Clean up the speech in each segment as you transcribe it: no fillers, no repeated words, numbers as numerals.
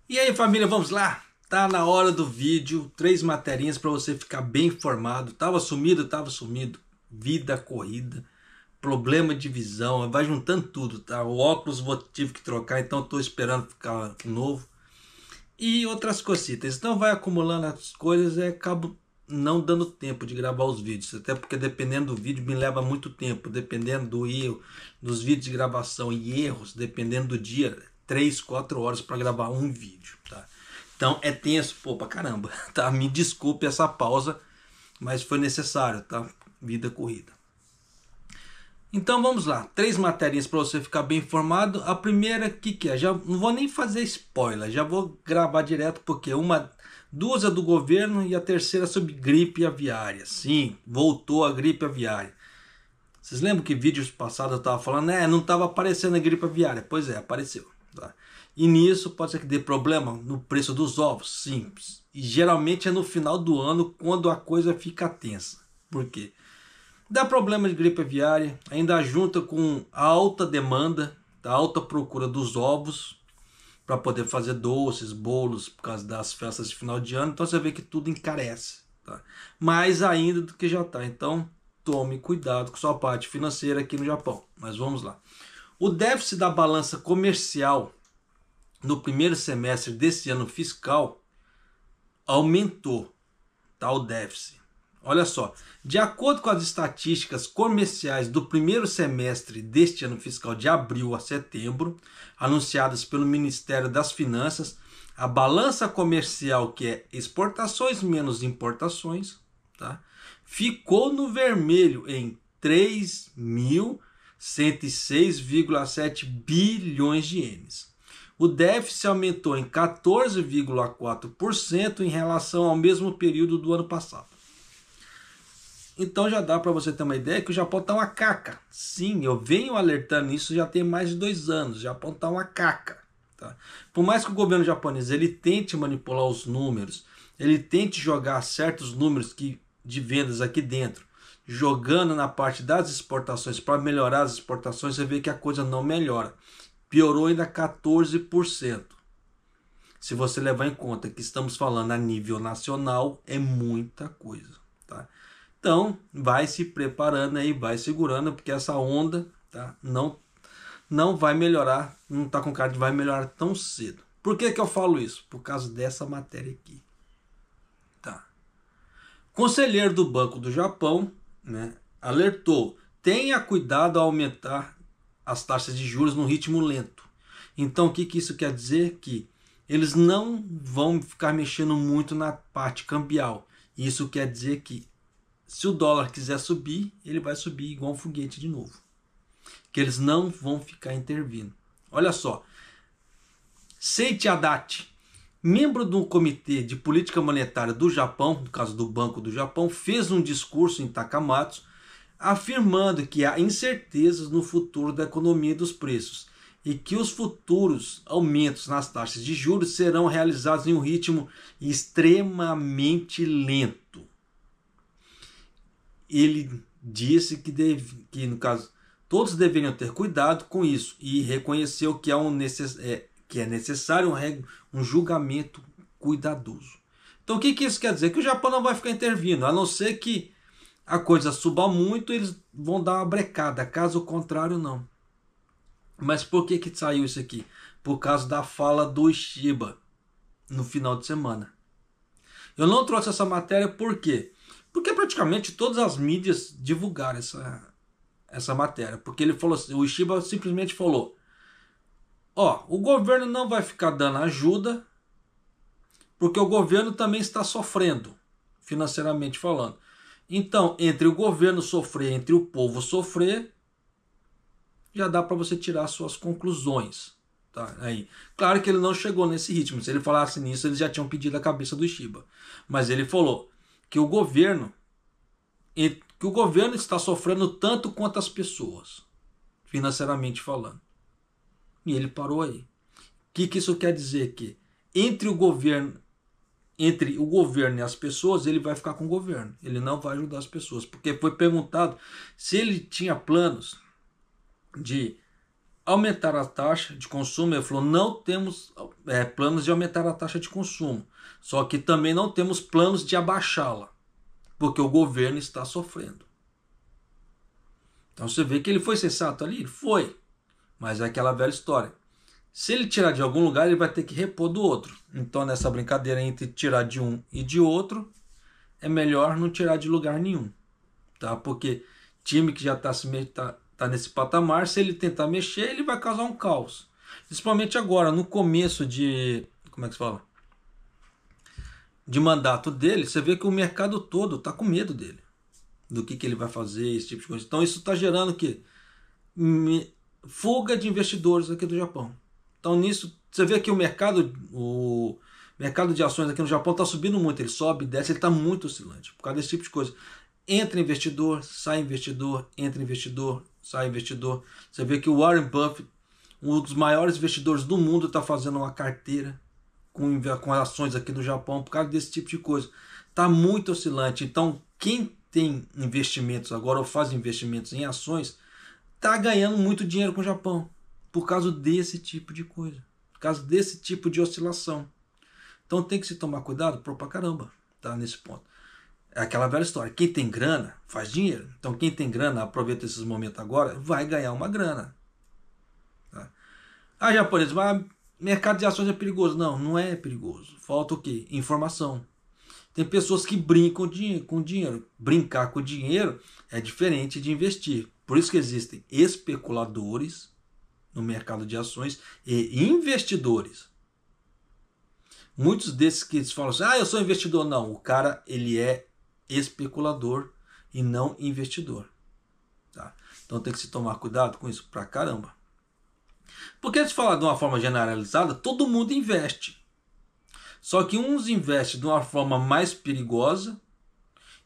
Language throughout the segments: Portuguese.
E aí, família, vamos lá? Tá na hora do vídeo, 3 materinhas para você ficar bem informado. Tava sumido. Vida corrida, problema de visão, vai juntando tudo, tá? O óculos tive que trocar, então tô esperando ficar novo. E outras cositas. Então vai acumulando as coisas e acabo não dando tempo de gravar os vídeos. Até porque dependendo do vídeo me leva muito tempo. Dependendo do erro, dos vídeos de gravação e erros, dependendo do dia, 3, 4 horas para gravar um vídeo, tá? Então é tenso, pô, pra caramba, tá? Me desculpe essa pausa, mas foi necessário, tá? Vida corrida. Então vamos lá, 3 matérias para você ficar bem informado. A primeira, que é? Já não vou nem fazer spoiler, já vou gravar direto porque duas é do governo e a terceira sobre gripe aviária. Sim, voltou a gripe aviária. Vocês lembram que vídeos passados eu estava falando, não estava aparecendo a gripe aviária? Pois é, apareceu. Tá? E nisso pode ser que dê problema no preço dos ovos, sim. E geralmente é no final do ano quando a coisa fica tensa. Por quê? Dá problema de gripe aviária, ainda junta com a alta demanda, a alta procura dos ovos para poder fazer doces, bolos por causa das festas de final de ano. Então você vê que tudo encarece, tá? Mais ainda do que já está. Então tome cuidado com sua parte financeira aqui no Japão. Mas vamos lá. O déficit da balança comercial no primeiro semestre desse ano fiscal aumentou, tá? O déficit. Olha só, de acordo com as estatísticas comerciais do primeiro semestre deste ano fiscal de abril a setembro, anunciadas pelo Ministério das Finanças, a balança comercial, que é exportações menos importações, tá? Ficou no vermelho em 3.106,7 bilhões de ienes. O déficit aumentou em 14,4% em relação ao mesmo período do ano passado. Então já dá para você ter uma ideia que o Japão está uma caca. Sim, eu venho alertando isso já tem mais de 2 anos. O Japão está uma caca. Tá? Por mais que o governo japonês ele tente manipular os números, ele tente jogar certos números de vendas aqui dentro, jogando na parte das exportações para melhorar as exportações, você vê que a coisa não melhora. Piorou ainda 14%. Se você levar em conta que estamos falando a nível nacional, é muita coisa. Tá? Então, vai se preparando aí, vai segurando, porque essa onda, tá, não vai melhorar, não está com cara de vai melhorar tão cedo. Por que eu falo isso? Por causa dessa matéria aqui. Tá. Conselheiro do Banco do Japão, né, alertou, tenha cuidado ao aumentar as taxas de juros num ritmo lento. Então, o que isso quer dizer? Que eles não vão ficar mexendo muito na parte cambial. Isso quer dizer que se o dólar quiser subir, ele vai subir igual um foguete de novo. Que eles não vão ficar intervindo. Olha só. Seiichi Adachi, membro do Comitê de Política Monetária do Japão, no caso do Banco do Japão, fez um discurso em Takamatsu afirmando que há incertezas no futuro da economia e dos preços e que os futuros aumentos nas taxas de juros serão realizados em um ritmo extremamente lento. Ele disse que no caso, todos deveriam ter cuidado com isso e reconheceu que é necessário um julgamento cuidadoso. Então o que isso quer dizer? Que o Japão não vai ficar intervindo, a não ser que a coisa suba muito, eles vão dar uma brecada, caso contrário não. Mas por que saiu isso aqui? Por causa da fala do Ishiba no final de semana. Eu não trouxe essa matéria por quê? Porque praticamente todas as mídias divulgaram essa matéria. Porque ele falou assim, o Ishiba simplesmente falou, o governo não vai ficar dando ajuda, porque o governo também está sofrendo, financeiramente falando. Então, entre o governo sofrer, entre o povo sofrer, já dá para você tirar suas conclusões. Tá? Aí. Claro que ele não chegou nesse ritmo. Se ele falasse nisso, eles já tinham pedido a cabeça do Ishiba. Mas ele falou que o governo está sofrendo tanto quanto as pessoas, financeiramente falando. E ele parou aí. O que isso quer dizer? Que entre o governo e as pessoas, ele vai ficar com o governo. Ele não vai ajudar as pessoas. Porque foi perguntado se ele tinha planos de aumentaram a taxa de consumo. Ele falou, não temos planos de aumentar a taxa de consumo, só que também não temos planos de abaixá-la, porque o governo está sofrendo. Então você vê que ele foi sensato ali? Ele foi, mas é aquela velha história. Se ele tirar de algum lugar, ele vai ter que repor do outro. Então nessa brincadeira entre tirar de um e de outro, é melhor não tirar de lugar nenhum, tá? Porque time que já tá nesse patamar, se ele tentar mexer, ele vai causar um caos. Principalmente agora, no começo de... como é que se fala? De mandato dele, você vê que o mercado todo tá com medo dele. Do que ele vai fazer, esse tipo de coisa. Então isso está gerando o quê? Fuga de investidores aqui do Japão. Então nisso, você vê que o mercado de ações aqui no Japão está subindo muito. Ele sobe, desce, ele está muito oscilante. Por causa desse tipo de coisa. Entra investidor, sai investidor, entra investidor, sai investidor. Você vê que o Warren Buffett, um dos maiores investidores do mundo, está fazendo uma carteira com ações aqui no Japão por causa desse tipo de coisa. Está muito oscilante. Então quem tem investimentos agora ou faz investimentos em ações está ganhando muito dinheiro com o Japão por causa desse tipo de coisa, por causa desse tipo de oscilação. Então tem que se tomar cuidado pra caramba, tá? Nesse ponto. É aquela velha história, quem tem grana faz dinheiro. Então quem tem grana aproveita esses momentos agora, vai ganhar uma grana, tá? Ah, japonês, mas mercado de ações é perigoso. Não, não é perigoso. Falta o quê? Informação. Tem pessoas que brincam com dinheiro. Brincar com dinheiro é diferente de investir. Por isso que existem especuladores no mercado de ações e investidores. Muitos desses que falam assim, eu sou investidor. Não, o cara ele é especulador e não investidor. Tá? Então tem que se tomar cuidado com isso pra caramba. Porque se falar de uma forma generalizada, todo mundo investe. Só que uns investem de uma forma mais perigosa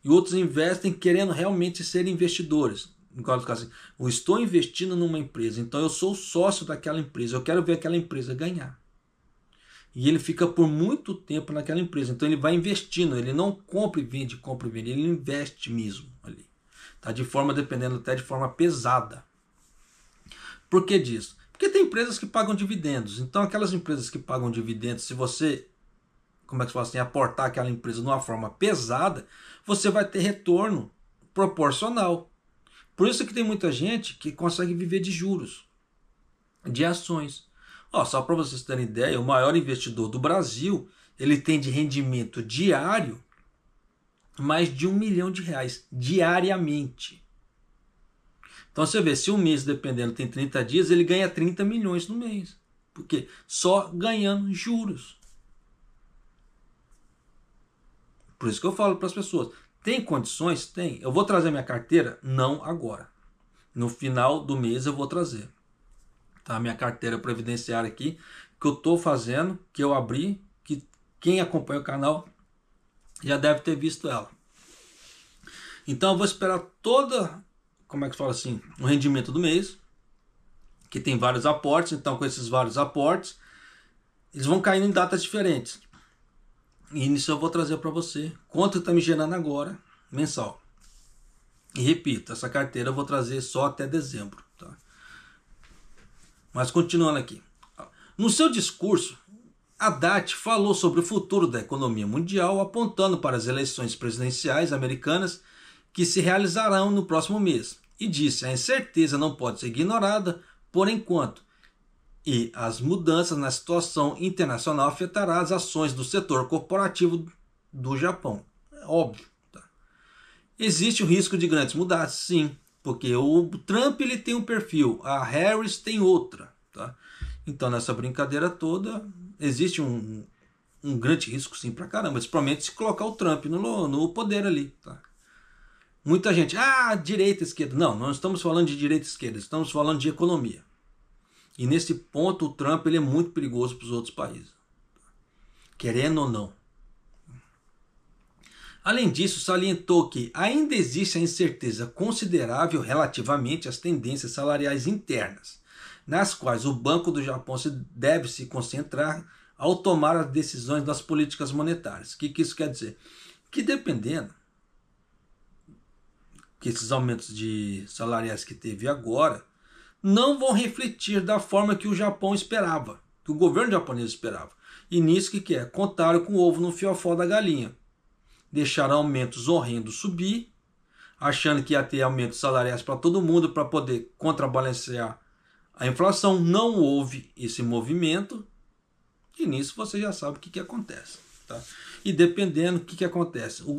e outros investem querendo realmente ser investidores. No caso assim, eu estou investindo numa empresa, então eu sou sócio daquela empresa, eu quero ver aquela empresa ganhar. E ele fica por muito tempo naquela empresa, então ele vai investindo, ele não compra e vende, ele investe mesmo ali. Tá? De forma, dependendo até de forma pesada. Por que disso? Porque tem empresas que pagam dividendos, então aquelas empresas que pagam dividendos, se você aportar aquela empresa de uma forma pesada, você vai ter retorno proporcional. Por isso que tem muita gente que consegue viver de juros, de ações. Só para vocês terem ideia, o maior investidor do Brasil, ele tem de rendimento diário mais de R$1 milhão diariamente. Então você vê, se um mês, dependendo, tem 30 dias, ele ganha 30 milhões no mês. Por quê? Só ganhando juros. Por isso que eu falo para as pessoas, tem condições? Tem. Eu vou trazer minha carteira? Não agora. No final do mês eu vou trazer. Tá? Minha carteira previdenciária aqui, que eu estou fazendo, que eu abri, que quem acompanha o canal já deve ter visto ela. Então eu vou esperar toda, o rendimento do mês, que tem vários aportes, então com esses vários aportes, eles vão caindo em datas diferentes. E nisso eu vou trazer para você quanto está me gerando agora, mensal. E repito, essa carteira eu vou trazer só até dezembro. Tá? Mas continuando aqui. No seu discurso, Haddad falou sobre o futuro da economia mundial, apontando para as eleições presidenciais americanas que se realizarão no próximo mês. E disse, a incerteza não pode ser ignorada por enquanto. E as mudanças na situação internacional afetarão as ações do setor corporativo do Japão. É óbvio. Tá? Existe o risco de grandes mudanças? Sim, porque o Trump ele tem um perfil, a Harris tem outra. Tá? Então nessa brincadeira toda existe um grande risco sim pra caramba, principalmente se colocar o Trump no poder ali. Tá? Muita gente, direita, esquerda. Não, não estamos falando de direita e esquerda, estamos falando de economia. E nesse ponto o Trump ele é muito perigoso para os outros países. Querendo ou não. Além disso, salientou que ainda existe a incerteza considerável relativamente às tendências salariais internas, nas quais o Banco do Japão deve se concentrar ao tomar as decisões das políticas monetárias. O que isso quer dizer? Que dependendo que esses aumentos de salariais que teve agora, não vão refletir da forma que o Japão esperava, que o governo japonês esperava. E nisso que é? Contaram com o ovo no fiofó da galinha. Deixaram aumentos horrendos subir, achando que ia ter aumentos salariais para todo mundo para poder contrabalancear a inflação. Não houve esse movimento. E nisso você já sabe o que acontece. Tá? E dependendo do que acontece. O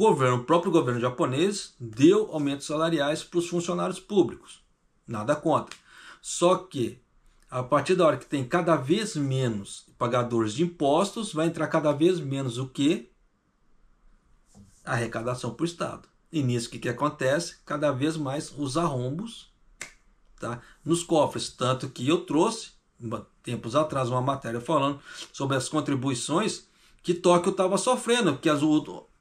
próprio governo japonês deu aumentos salariais para os funcionários públicos. Nada contra. Só que a partir da hora que tem cada vez menos pagadores de impostos, vai entrar cada vez menos o quê? Arrecadação para o Estado. E nisso que acontece? Cada vez mais os arrombos, tá, nos cofres. Tanto que eu trouxe, tempos atrás, uma matéria falando sobre as contribuições que Tóquio estava sofrendo, porque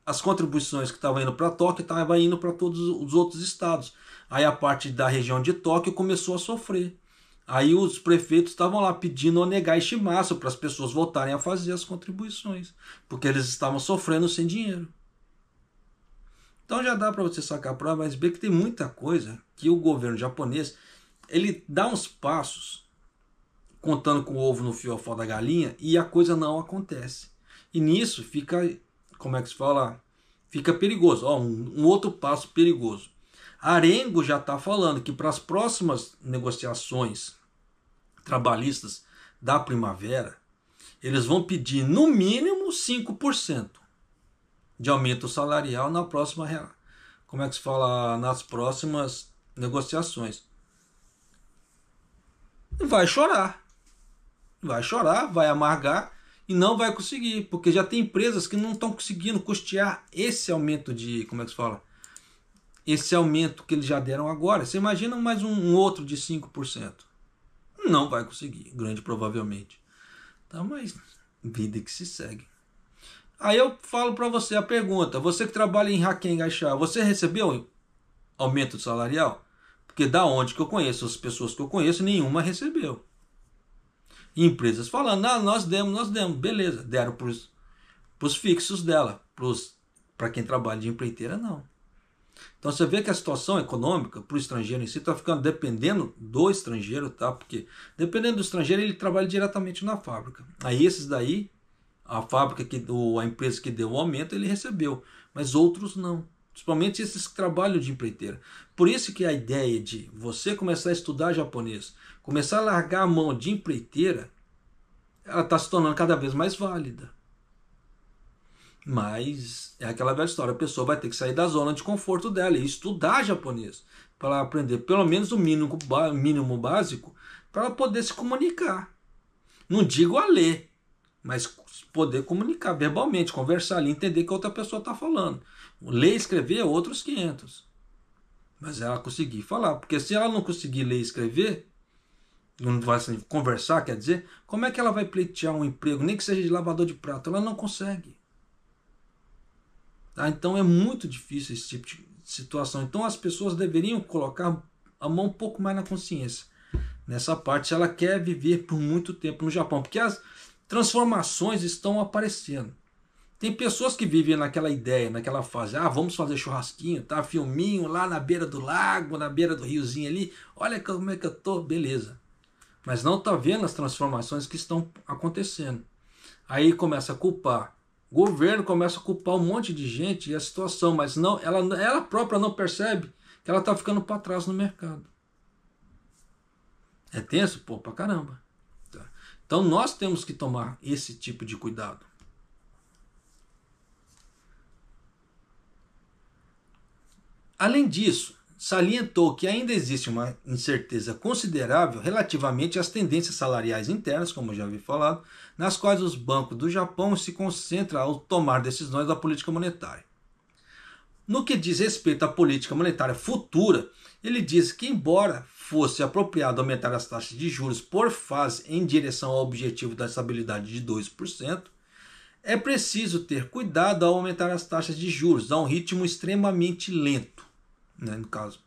as contribuições que estavam indo para Tóquio estavam indo para todos os outros estados. Aí a parte da região de Tóquio começou a sofrer. Aí os prefeitos estavam lá pedindo onegai shimasu para as pessoas voltarem a fazer as contribuições, porque eles estavam sofrendo sem dinheiro. Então já dá para você sacar para mas ver que tem muita coisa que o governo japonês ele dá uns passos contando com o ovo no fiofó da galinha e a coisa não acontece. E nisso fica, como é que se fala? Fica perigoso. Ó, um outro passo perigoso. Arengo já está falando que para as próximas negociações trabalhistas da primavera, eles vão pedir no mínimo 5% de aumento salarial na próxima, como é que se fala, nas próximas negociações. Vai chorar, vai amargar e não vai conseguir, porque já tem empresas que não estão conseguindo custear esse aumento de, como é que se fala, esse aumento que eles já deram agora. Você imagina mais um outro de 5%. Não vai conseguir, grande provavelmente. Tá, mas vida que se segue. Aí eu falo para você a pergunta, você que trabalha em Hakken Gaisha, você recebeu aumento salarial? Porque da onde que eu conheço, as pessoas que eu conheço, nenhuma recebeu. E empresas falando, nós demos, beleza, deram para os fixos dela, para quem trabalha de empreiteira, não. Então você vê que a situação econômica para o estrangeiro em si está ficando dependendo do estrangeiro, tá? Porque dependendo do estrangeiro ele trabalha diretamente na fábrica. Aí esses daí, a fábrica, a empresa que deu o aumento, ele recebeu, mas outros não. Principalmente esses que trabalham de empreiteira. Por isso que a ideia de você começar a estudar japonês, começar a largar a mão de empreiteira, ela está se tornando cada vez mais válida. Mas é aquela velha história, a pessoa vai ter que sair da zona de conforto dela e estudar japonês para aprender pelo menos o mínimo básico para ela poder se comunicar. Não digo a ler, mas poder comunicar verbalmente, conversar ali, entender que a outra pessoa está falando. Ler e escrever é outros 500. Mas ela conseguir falar, porque se ela não conseguir ler e escrever, não vai conversar, quer dizer, como é que ela vai pleitear um emprego, nem que seja de lavador de prato? Ela não consegue. Tá? Então é muito difícil esse tipo de situação. Então as pessoas deveriam colocar a mão um pouco mais na consciência nessa parte, se ela quer viver por muito tempo no Japão, porque as transformações estão aparecendo. Tem pessoas que vivem naquela ideia, naquela fase, vamos fazer churrasquinho, tá? Filminho lá na beira do lago, na beira do riozinho ali, olha como é que eu tô, beleza. Mas não tá vendo as transformações que estão acontecendo. Aí começa a culpar. O governo começa a culpar um monte de gente e a situação, mas não, ela própria não percebe que ela está ficando para trás no mercado. É tenso? Pô, pra caramba. Tá. Então nós temos que tomar esse tipo de cuidado. Além disso, salientou que ainda existe uma incerteza considerável relativamente às tendências salariais internas, como eu já havia falado, nas quais os bancos do Japão se concentram ao tomar decisões da política monetária. No que diz respeito à política monetária futura, ele diz que, embora fosse apropriado aumentar as taxas de juros por fase em direção ao objetivo da estabilidade de 2%, é preciso ter cuidado ao aumentar as taxas de juros a um ritmo extremamente lento. No caso,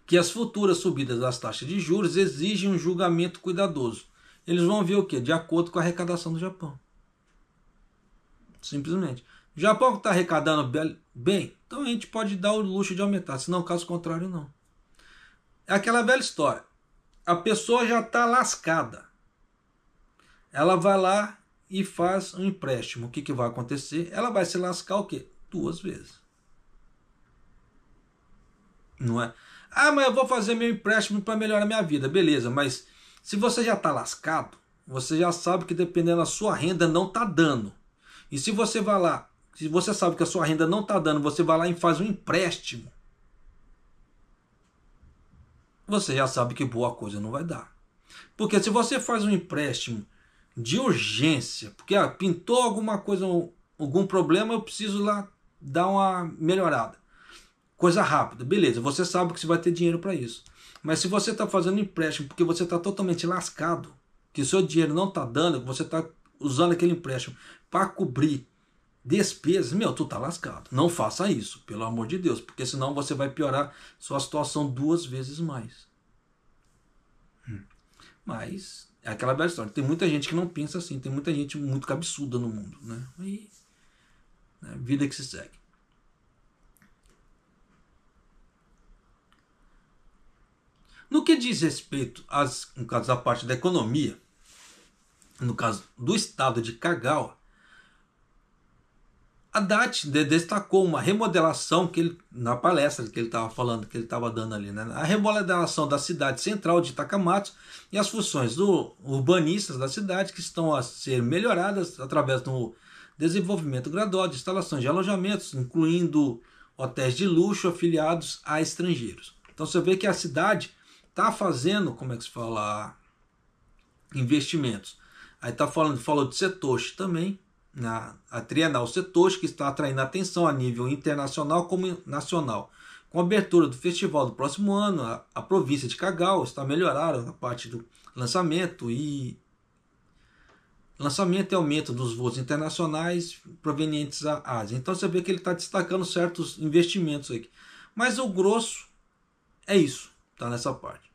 que as futuras subidas das taxas de juros exigem um julgamento cuidadoso. Eles vão ver o quê? De acordo com a arrecadação do Japão. Simplesmente. O Japão está arrecadando bem, então a gente pode dar o luxo de aumentar, senão caso contrário não. É aquela velha história. a pessoa já está lascada. Ela vai lá e faz um empréstimo. O que, que vai acontecer? Ela vai se lascar o quê? 2 vezes. Não é? Ah, mas eu vou fazer meu empréstimo para melhorar minha vida. Beleza, mas se você já está lascado, você já sabe que dependendo da sua renda não está dando. E se você vai lá, se você sabe que a sua renda não está dando, você vai lá e faz um empréstimo, você já sabe que boa coisa não vai dar. Porque se você faz um empréstimo de urgência, porque pintou alguma coisa, algum problema, eu preciso lá dar uma melhorada. Coisa rápida, beleza, você sabe que você vai ter dinheiro para isso. Mas se você está fazendo empréstimo porque você está totalmente lascado, que o seu dinheiro não está dando, que você está usando aquele empréstimo para cobrir despesas, meu, tu tá lascado. Não faça isso, pelo amor de Deus, porque senão você vai piorar sua situação 2 vezes mais. Mas é aquela velha história. Tem muita gente que não pensa assim, tem muita gente muito cabeçuda no mundo, né? E vida que se segue. No que diz respeito, no caso da parte da economia, no caso do estado de Kagawa, Haddad destacou uma remodelação que ele, na palestra que ele estava falando, que ele estava dando ali, né? A remodelação da cidade central de Takamatsu e as funções urbanistas da cidade que estão a ser melhoradas através do desenvolvimento gradual de instalações de alojamentos, incluindo hotéis de luxo afiliados a estrangeiros. Então você vê que a cidade está fazendo, como é que se fala, investimentos. Aí falou de Setoshi também, a Trienal Setoshi, que está atraindo atenção a nível internacional como nacional. Com a abertura do festival do próximo ano, a província de Kagawa está melhorando a parte do lançamento e aumento dos voos internacionais provenientes à Ásia. Então você vê que ele está destacando certos investimentos aqui. Mas o grosso é isso, está nessa parte.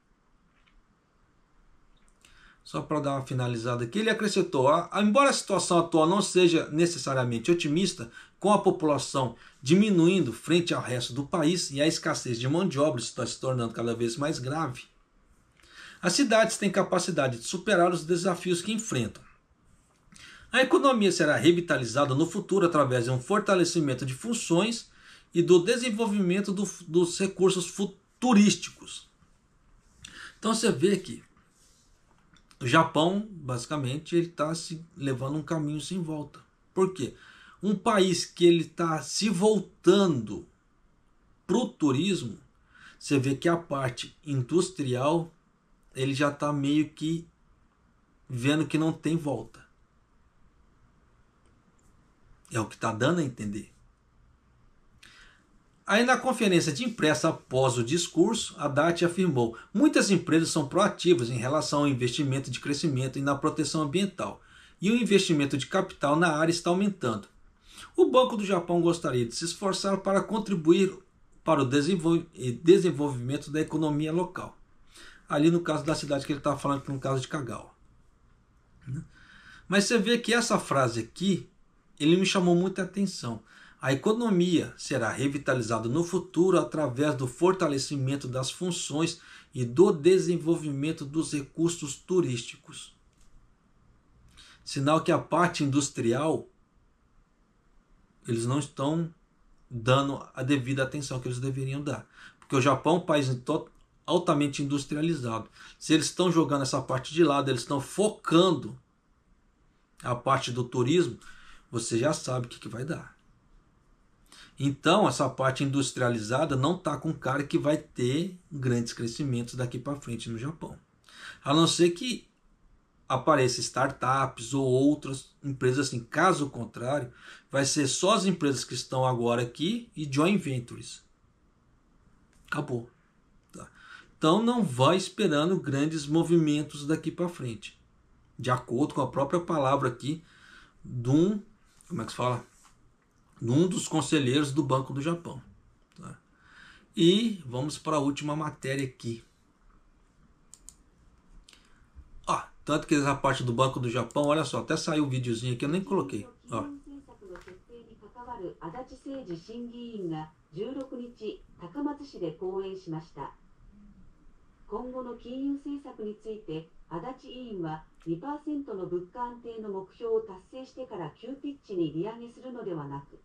Só para dar uma finalizada aqui, ele acrescentou, embora a situação atual não seja necessariamente otimista, com a população diminuindo frente ao resto do país e a escassez de mão de obra está se tornando cada vez mais grave, as cidades têm capacidade de superar os desafios que enfrentam. A economia será revitalizada no futuro através de um fortalecimento de funções e do desenvolvimento dos recursos turísticos. Então você vê que o Japão, basicamente, ele está se levando um caminho sem volta. Por quê? Um país que ele está se voltando para o turismo, você vê que a parte industrial, ele já está meio que vendo que não tem volta. É o que está dando a entender. Aí na conferência de imprensa após o discurso, Haddad afirmou: muitas empresas são proativas em relação ao investimento de crescimento e na proteção ambiental, e o investimento de capital na área está aumentando. O Banco do Japão gostaria de se esforçar para contribuir para o desenvolvimento da economia local. Ali no caso da cidade que ele estava falando, no caso de Kagawa. Mas você vê que essa frase aqui, ele me chamou muita atenção. A economia será revitalizada no futuro através do fortalecimento das funções e do desenvolvimento dos recursos turísticos. Sinal que a parte industrial, eles não estão dando a devida atenção que eles deveriam dar. Porque o Japão é um país altamente industrializado. Se eles estão jogando essa parte de lado, eles estão focando a parte do turismo, você já sabe o que vai dar. Então, essa parte industrializada não está com cara que vai ter grandes crescimentos daqui para frente no Japão. A não ser que apareçam startups ou outras empresas assim. Caso contrário, vai ser só as empresas que estão agora aqui e joint ventures. Acabou. Tá? Então, não vai esperando grandes movimentos daqui para frente. De acordo com a própria palavra aqui de um, como é que se fala? Um dos conselheiros do Banco do Japão. Tá? E vamos para a última matéria aqui. Tanto que essa parte do Banco do Japão, olha só, até saiu o videozinho aqui, eu nem coloquei. 今後の金融政策について、足立委員は 2% の物価安定の目標を達成してから急ピッチに利上げするのではなく、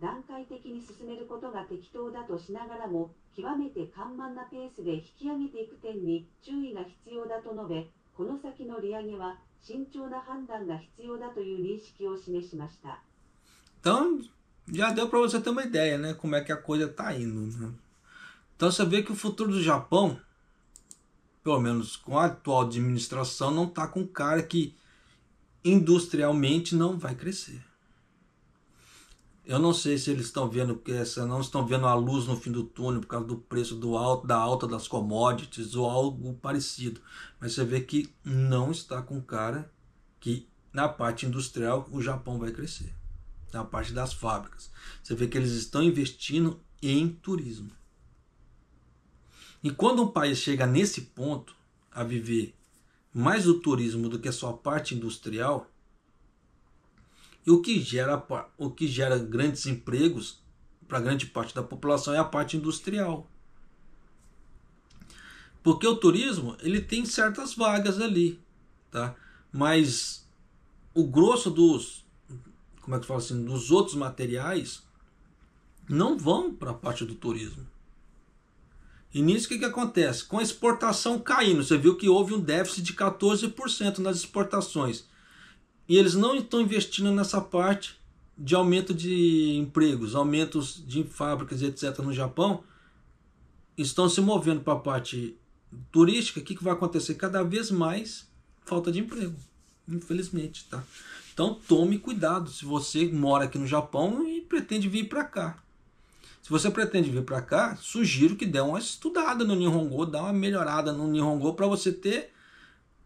段階的に進めることが適当だとしながらも、極めて緩慢なペースで引き上げていく点に注意が必要だと述べ、この先の利上げは慎重な判断が必要だという認識を示しました。Então, já deu para você ter uma ideia, né? Como é que a coisa está indo, né? Então, você vê que o futuro do Japão, pelo menos com a atual administração, não está com cara que industrialmente não vai crescer. Eu não sei se eles estão vendo que não estão vendo a luz no fim do túnel por causa do preço da alta das commodities ou algo parecido. Mas você vê que não está com cara que na parte industrial o Japão vai crescer. Na parte das fábricas. Você vê que eles estão investindo em turismo. E quando um país chega nesse ponto, a viver mais o turismo do que a sua parte industrial, e o que gera grandes empregos para grande parte da população é a parte industrial. Porque o turismo, ele tem certas vagas ali, tá? Mas o grosso dos, como é que fala assim, dos outros materiais não vão para a parte do turismo. E nisso o que acontece? Com a exportação caindo, você viu que houve um déficit de 14% nas exportações. E eles não estão investindo nessa parte de aumento de empregos, aumentos de fábricas, etc. no Japão. Estão se movendo para a parte turística. O que vai acontecer? Cada vez mais falta de emprego, infelizmente, tá? Então tome cuidado se você mora aqui no Japão e pretende vir para cá. Se você pretende vir para cá, sugiro que dê uma estudada no Nihongo, dá uma melhorada no Nihongo para você ter,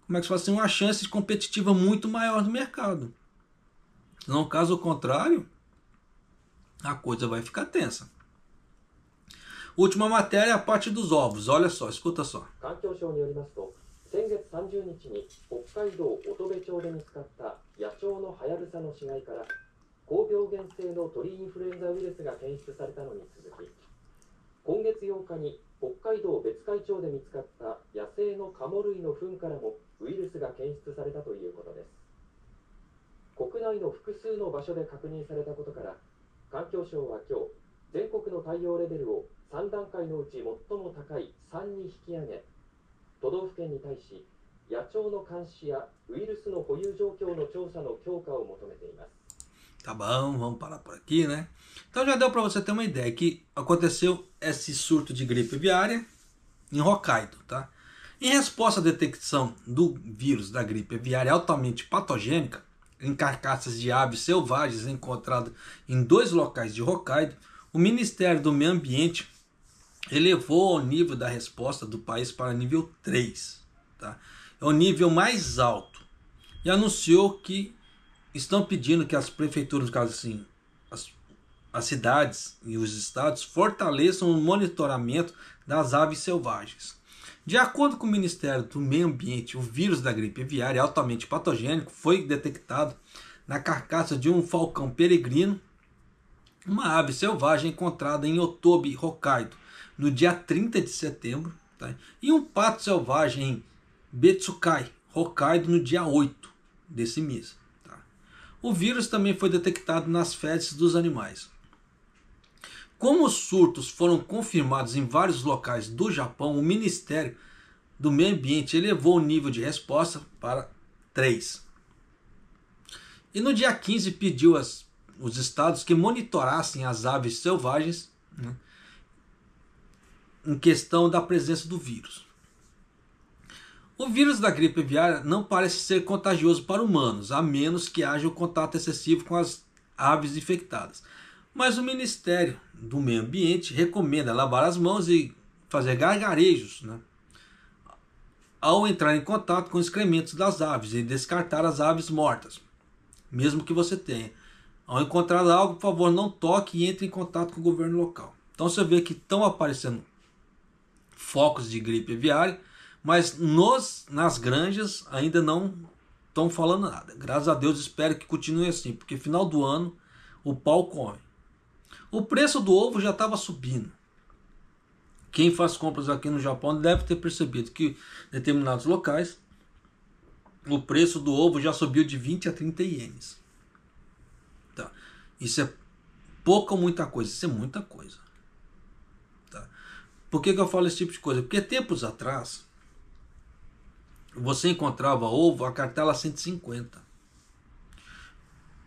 como é que se fala assim, uma chance competitiva muito maior no mercado. Não, caso contrário, a coisa vai ficar tensa. Última matéria é a parte dos ovos. Olha só, escuta só. 先月30日に北海道乙部町で見つかった野鳥のハヤブサの死骸から高病原性の鳥インフルエンザウイルスが検出されたのに続き、今月8日に北海道別海町で見つかった野生のカモ類の糞からもウイルスが検出されたということです。国内の複数の場所で確認されたことから、環境省は今日、全国の対応レベルを3段階のうち最も高い3に引き上げ、都道府県に対し、野鳥の監視やウイルスの保有状況の調査の強化を求めています。Tá bom, vamos parar por aqui, né? Então já deu para você ter uma ideia que aconteceu esse surto de gripe aviária em Hokkaido, tá? Em resposta à detecção do vírus da gripe aviária altamente patogênica em carcaças de aves selvagens encontradas em 2 locais de Hokkaido, o Ministério do Meio Ambiente elevou o nível da resposta do país para nível 3, tá? É o nível mais alto, e anunciou que estão pedindo que as prefeituras, no caso assim, as cidades e os estados fortaleçam o monitoramento das aves selvagens. De acordo com o Ministério do Meio Ambiente, o vírus da gripe aviária altamente patogênico foi detectado na carcaça de um falcão peregrino, uma ave selvagem encontrada em Otobe, Hokkaido, no dia 30 de setembro, tá? E um pato selvagem em Betsukai, Hokkaido, no dia 8 desse mês. Tá? O vírus também foi detectado nas fezes dos animais. Como os surtos foram confirmados em vários locais do Japão, o Ministério do Meio Ambiente elevou o nível de resposta para 3. E no dia 15 pediu os estados que monitorassem as aves selvagens, né, em questão da presença do vírus. O vírus da gripe aviária não parece ser contagioso para humanos, a menos que haja um contato excessivo com as aves infectadas. Mas o Ministério do Meio Ambiente recomenda lavar as mãos e fazer gargarejos, né, ao entrar em contato com excrementos das aves e descartar as aves mortas, mesmo que você tenha. Ao encontrar algo, por favor, não toque e entre em contato com o governo local. Então você vê que estão aparecendo focos de gripe aviária, mas nas granjas ainda não estão falando nada. Graças a Deus, espero que continue assim, porque final do ano o pau come. O preço do ovo já estava subindo. Quem faz compras aqui no Japão deve ter percebido que em determinados locais o preço do ovo já subiu de 20 a 30 ienes. Tá. Isso é pouca ou muita coisa? Isso é muita coisa. Tá. Por que eu falo esse tipo de coisa? Porque tempos atrás você encontrava ovo a cartela 150.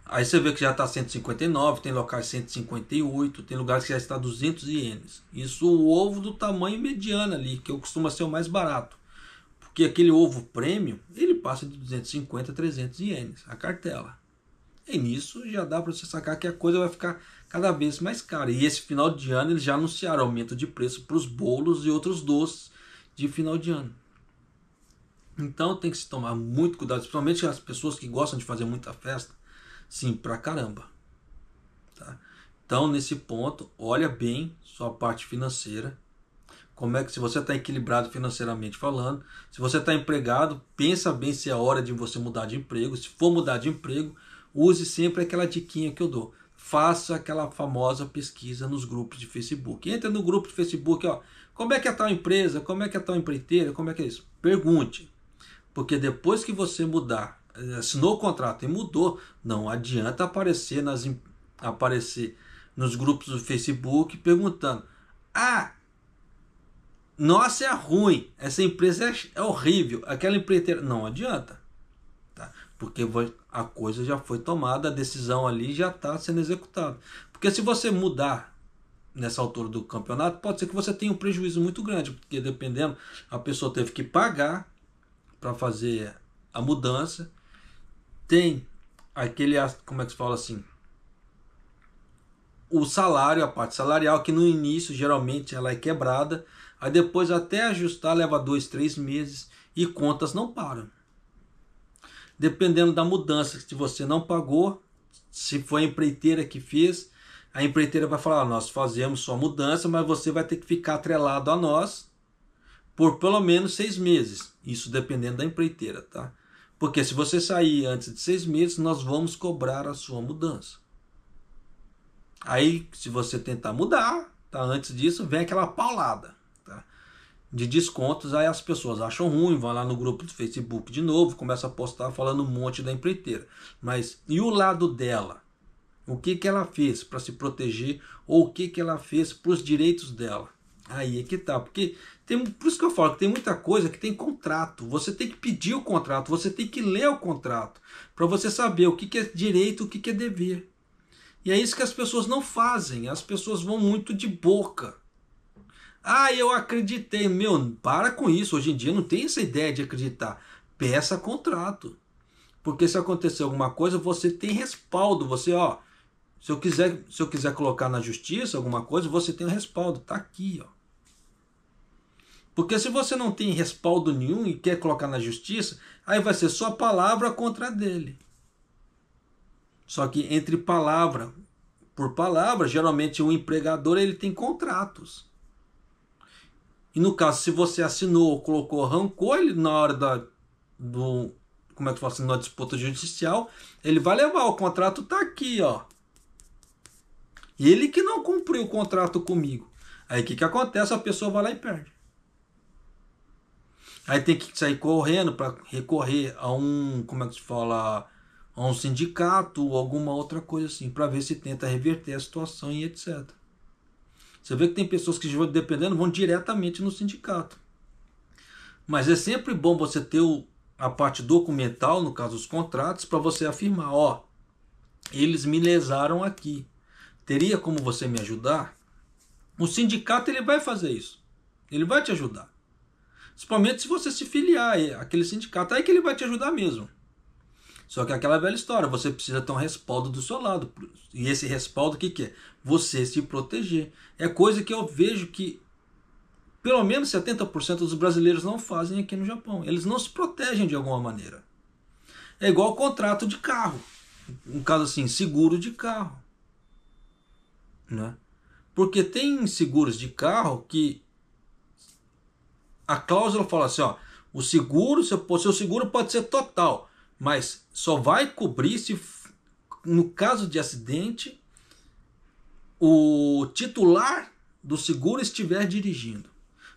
Aí você vê que já está 159, tem locais 158, tem lugares que já está 200 ienes. Isso o ovo do tamanho mediano ali, que costuma ser o mais barato. Porque aquele ovo premium, ele passa de 250 a 300 ienes, a cartela. E nisso já dá para você sacar que a coisa vai ficar cada vez mais cara. E esse final de ano eles já anunciaram aumento de preço para os bolos e outros doces de final de ano. Então tem que se tomar muito cuidado, principalmente as pessoas que gostam de fazer muita festa. Sim, pra caramba. Tá? Então, nesse ponto, olha bem sua parte financeira. Como é que, se você está equilibrado financeiramente falando, se você está empregado, pensa bem se é hora de você mudar de emprego. Se for mudar de emprego, use sempre aquela diquinha que eu dou. Faça aquela famosa pesquisa nos grupos de Facebook. Entra no grupo de Facebook, ó. Como é que é tal empresa? Como é que é tal empreiteira? Como é que é isso? Pergunte. Porque depois que você mudar, assinou o contrato e mudou, não adianta aparecer nos grupos do Facebook perguntando: ah, nossa, é ruim, essa empresa é horrível, aquela empreiteira. Não adianta, tá? Porque a coisa já foi tomada, a decisão ali já está sendo executada. Porque se você mudar nessa altura do campeonato, pode ser que você tenha um prejuízo muito grande, porque dependendo, a pessoa teve que pagar para fazer a mudança. Tem aquele, como é que se fala assim, o salário, a parte salarial, que no início geralmente ela é quebrada, aí depois até ajustar leva 2, 3 meses e contas não param. Dependendo da mudança, se você não pagou, se foi a empreiteira que fez, a empreiteira vai falar: nós fazemos sua mudança, mas você vai ter que ficar atrelado a nós por pelo menos 6 meses. Isso dependendo da empreiteira, tá? Porque se você sair antes de 6 meses, nós vamos cobrar a sua mudança. Aí, se você tentar mudar, tá? Antes disso, vem aquela paulada, tá? De descontos. Aí as pessoas acham ruim, vão lá no grupo do Facebook de novo, começam a postar falando um monte da empreiteira. Mas e o lado dela? O que ela fez para se proteger? Ou o que ela fez para os direitos dela? Aí é que tá, porque por isso que eu falo que tem muita coisa que tem contrato. Você tem que pedir o contrato, você tem que ler o contrato para você saber o que é direito, o que é dever. E é isso que as pessoas não fazem. As pessoas vão muito de boca. Ah, eu acreditei. Meu, para com isso. Hoje em dia não tem essa ideia de acreditar. Peça contrato. Porque se acontecer alguma coisa, você tem respaldo. Você, ó, se eu quiser colocar na justiça alguma coisa, você tem um respaldo. Tá aqui, ó. Porque se você não tem respaldo nenhum e quer colocar na justiça, aí vai ser só palavra contra dele. Só que entre palavra por palavra, geralmente o empregador ele tem contratos. E no caso, se você assinou, colocou, arrancou ele na hora como é que fala assim, na disputa judicial, ele vai levar, o contrato tá aqui, ó. E ele que não cumpriu o contrato comigo. Aí o que acontece? A pessoa vai lá e perde. Aí tem que sair correndo para recorrer a como é que se fala, a um sindicato ou alguma outra coisa assim, para ver se tenta reverter a situação e etc. Você vê que tem pessoas que, dependendo, vão diretamente no sindicato. Mas é sempre bom você ter a parte documental, no caso os contratos, para você afirmar: ó, eles me lesaram aqui. Teria como você me ajudar? O sindicato ele vai fazer isso. Ele vai te ajudar. Principalmente se você se filiar àquele sindicato, aí que ele vai te ajudar mesmo. Só que aquela velha história, você precisa ter um respaldo do seu lado. E esse respaldo, o que é? Você se proteger. É coisa que eu vejo que pelo menos 70% dos brasileiros não fazem aqui no Japão. Eles não se protegem de alguma maneira. É igual contrato de carro. Um caso assim, seguro de carro. Né? Porque tem seguros de carro que a cláusula fala assim, ó, o seguro, seu seguro pode ser total, mas só vai cobrir se, no caso de acidente, o titular do seguro estiver dirigindo.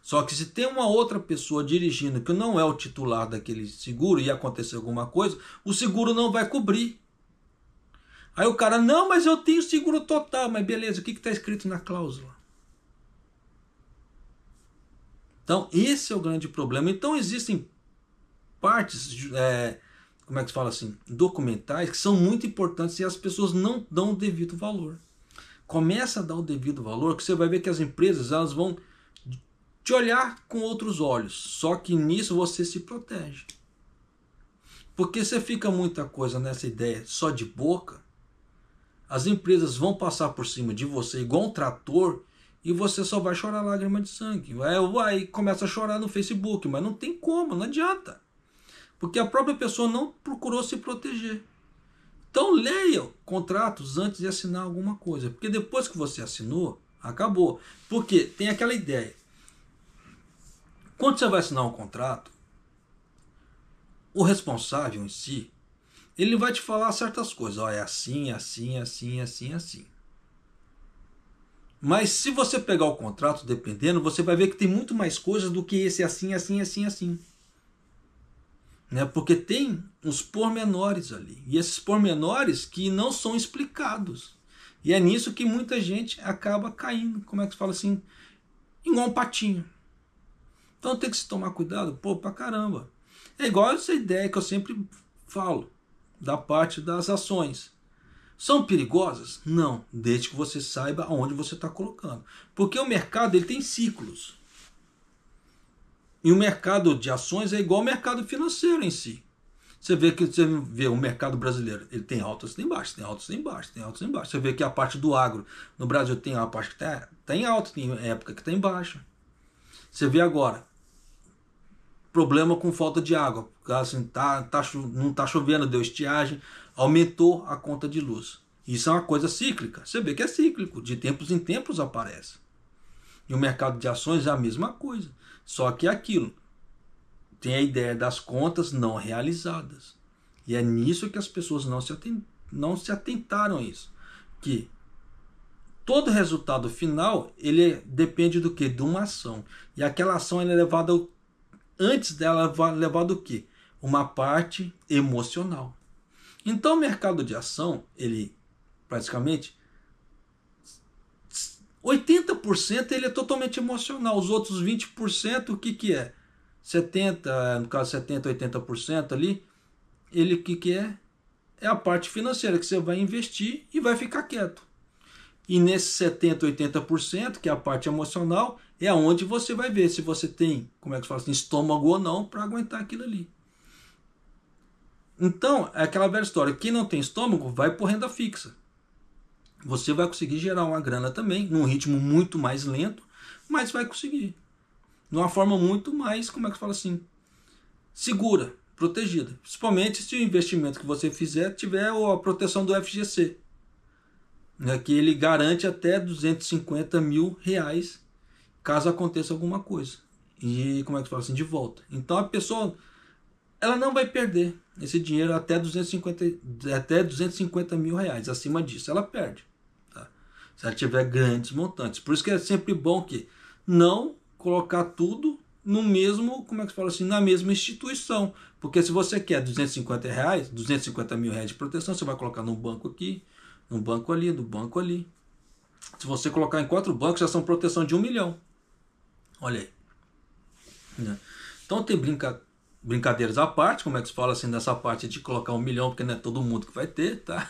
Só que se tem uma outra pessoa dirigindo que não é o titular daquele seguro e acontecer alguma coisa, o seguro não vai cobrir. Aí o cara, não, mas eu tenho seguro total. Mas beleza, o que está escrito na cláusula? Então, esse é o grande problema. Então, existem partes, como é que se fala assim, documentais que são muito importantes e as pessoas não dão o devido valor. Começa a dar o devido valor, que você vai ver que as empresas elas vão te olhar com outros olhos. Só que nisso você se protege. Porque você fica muita coisa nessa ideia só de boca, as empresas vão passar por cima de você igual um trator e você só vai chorar lágrima de sangue. Vai começa a chorar no Facebook, mas não tem como, não adianta. Porque a própria pessoa não procurou se proteger. Então leia contratos antes de assinar alguma coisa. Porque depois que você assinou, acabou. Porque tem aquela ideia. Quando você vai assinar um contrato, o responsável em si, ele vai te falar certas coisas. Ó, é assim, assim, assim, assim, assim. Mas se você pegar o contrato, dependendo, você vai ver que tem muito mais coisas do que esse assim, assim, assim, assim. Né? Porque tem uns pormenores ali. E esses pormenores que não são explicados. E é nisso que muita gente acaba caindo, como é que se fala assim, igual um patinho. Então tem que se tomar cuidado, pô, pra caramba. É igual essa ideia que eu sempre falo, da parte das ações. São perigosas? Não, desde que você saiba aonde você está colocando. Porque o mercado ele tem ciclos. E o mercado de ações é igual ao mercado financeiro em si. Você vê o mercado brasileiro, ele tem altas, tem baixas, tem altas, tem baixas, tem altas, tem baixas. Você vê que a parte do agro no Brasil tem uma parte que está em alta, tem época que está em baixa. Você vê agora problema com falta de água, assim, não está chovendo, deu estiagem, aumentou a conta de luz. Isso é uma coisa cíclica. Você vê que é cíclico, de tempos em tempos aparece. E o mercado de ações é a mesma coisa. Só que é aquilo. Tem a ideia das contas não realizadas. E é nisso que as pessoas não se atentaram a isso. Que todo resultado final, ele depende do quê? De uma ação. E aquela ação ela é levada, antes dela é levada o quê? Uma parte emocional. Então o mercado de ação, ele praticamente 80% ele é totalmente emocional. Os outros 20%, o que é? 70%, no caso 70%, 80% ali, ele o que é? É a parte financeira que você vai investir e vai ficar quieto. E nesse 70%, 80%, que é a parte emocional, é onde você vai ver se você tem, como é que se fala assim, estômago ou não para aguentar aquilo ali. Então, é aquela velha história, quem não tem estômago vai por renda fixa. Você vai conseguir gerar uma grana também, num ritmo muito mais lento, mas vai conseguir. De uma forma muito mais, como é que se fala assim, segura, protegida. Principalmente se o investimento que você fizer tiver a proteção do FGC. Né, que ele garante até R$250 mil caso aconteça alguma coisa. E, como é que se fala assim, de volta. Então a pessoa, ela não vai perder esse dinheiro até 250 mil reais. Acima disso, ela perde. Tá? Se ela tiver grandes montantes. Por isso que é sempre bom que não colocar tudo no mesmo, como é que se fala assim, na mesma instituição. Porque se você quer 250 mil reais de proteção, você vai colocar num banco aqui, num banco ali, no banco ali. Se você colocar em 4 bancos, já são proteção de 1 milhão. Olha aí. Então tem brincadeiras à parte, como é que se fala assim, nessa parte de colocar 1 milhão, porque não é todo mundo que vai ter, tá?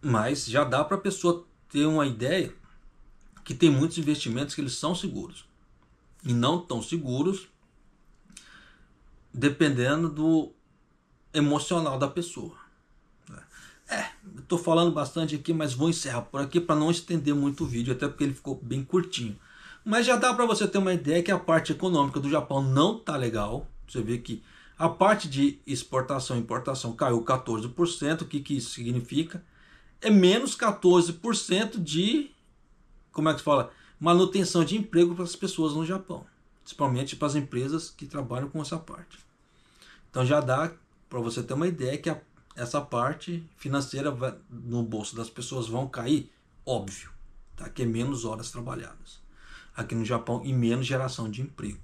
Mas já dá para a pessoa ter uma ideia que tem muitos investimentos que eles são seguros. E não tão seguros, dependendo do emocional da pessoa. Estou falando bastante aqui, mas vou encerrar por aqui para não estender muito o vídeo, até porque ele ficou bem curtinho. Mas já dá para você ter uma ideia que a parte econômica do Japão não está legal. Você vê que a parte de exportação e importação caiu 14%. O que isso significa? É menos 14% de, como é que se fala? Manutenção de emprego para as pessoas no Japão. Principalmente para as empresas que trabalham com essa parte. Então já dá para você ter uma ideia que essa parte financeira no bolso das pessoas vão cair, óbvio, tá? Que é menos horas trabalhadas. aqui no Japão e menos geração de emprego.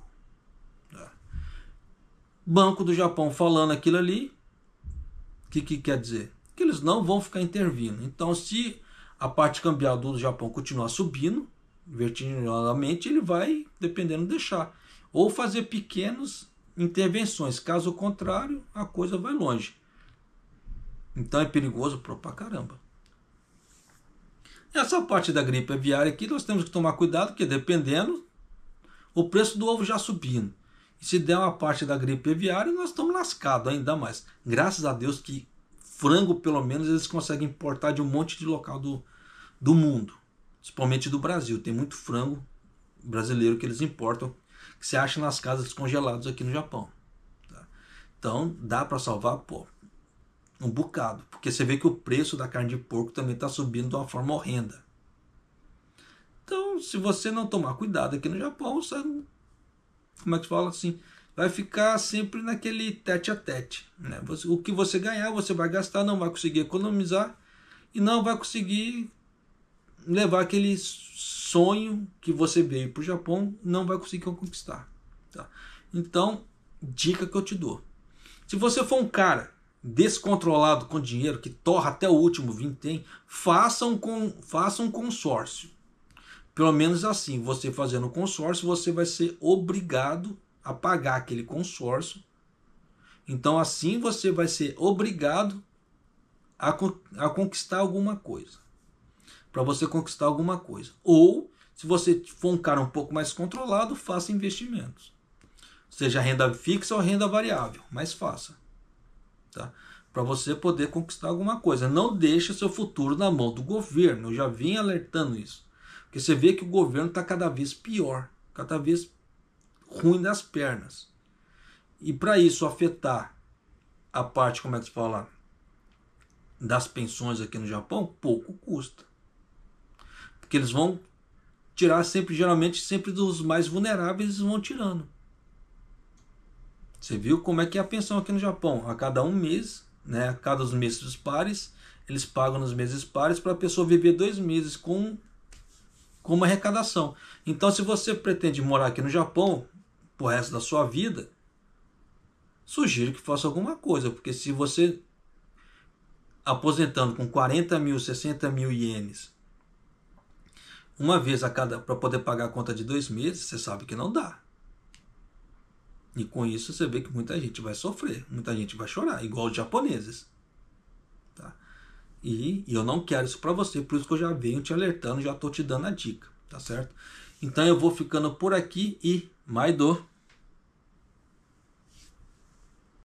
Tá? Banco do Japão falando aquilo ali, o que quer dizer? Que eles não vão ficar intervindo. Então, se a parte cambial do Japão continuar subindo vertiginosamente, ele vai, dependendo, deixar. Ou fazer pequenas intervenções. Caso contrário, a coisa vai longe. Então é perigoso pra caramba. Essa parte da gripe aviária aqui, nós temos que tomar cuidado, porque dependendo, o preço do ovo já subindo. E se der uma parte da gripe aviária, nós estamos lascados ainda mais. Graças a Deus que frango, pelo menos, eles conseguem importar de um monte de local do mundo. Principalmente do Brasil. Tem muito frango brasileiro que eles importam, que se acha nas casas descongelados aqui no Japão. Tá? Então, dá para salvar, um bocado. Porque você vê que o preço da carne de porco também está subindo de uma forma horrenda. Então, se você não tomar cuidado aqui no Japão, você, como é que fala assim, vai ficar sempre naquele tete a tete. Né? O que você ganhar, você vai gastar, não vai conseguir economizar e não vai conseguir levar aquele sonho que você veio para o Japão, não vai conseguir conquistar. Tá? Então, dica que eu te dou. Se você for um cara descontrolado com dinheiro, que torra até o último vintém, faça um consórcio. Pelo menos assim, você fazendo um consórcio, você vai ser obrigado a pagar aquele consórcio. Então assim você vai ser obrigado a conquistar alguma coisa. Para você conquistar alguma coisa. Ou, se você for um cara um pouco mais controlado, faça investimentos. Seja renda fixa ou renda variável, mas faça. Tá? Para você poder conquistar alguma coisa. Não deixe seu futuro na mão do governo. Eu já vim alertando isso. Porque você vê que o governo está cada vez pior. Cada vez ruim das pernas. E para isso afetar a parte, como é que se fala, das pensões aqui no Japão, pouco custa. Porque eles vão tirar geralmente sempre dos mais vulneráveis, eles vão tirando. Você viu como é que é a pensão aqui no Japão? A cada um mês, né, a cada os meses pares, eles pagam nos meses pares para a pessoa viver 2 meses com uma arrecadação. Então, se você pretende morar aqui no Japão pro resto da sua vida, sugiro que faça alguma coisa, porque se você aposentando com 40 mil, 60 mil ienes uma vez a cada para poder pagar a conta de 2 meses, você sabe que não dá. E com isso você vê que muita gente vai sofrer, muita gente vai chorar, igual os japoneses. Tá? E eu não quero isso para você, por isso que eu já venho te alertando, já estou te dando a dica, tá certo? Então eu vou ficando por aqui e Maido!